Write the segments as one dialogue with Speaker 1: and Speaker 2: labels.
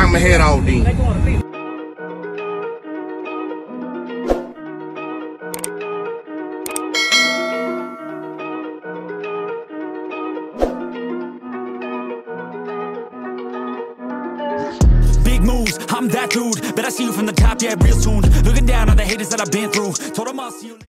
Speaker 1: knock my head off then.
Speaker 2: Big moves, I'm that dude. Bet I see you from the top, yeah, real soon. Looking down on the haters that I've been through. Told them I'll see you.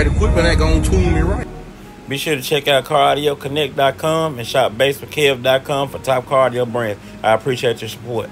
Speaker 1: The equipment ain't gonna tune me right.
Speaker 3: Be sure to check out CarAudioConnect.com and shop BASSWITHKEV.com for top car audio brands. I appreciate your support.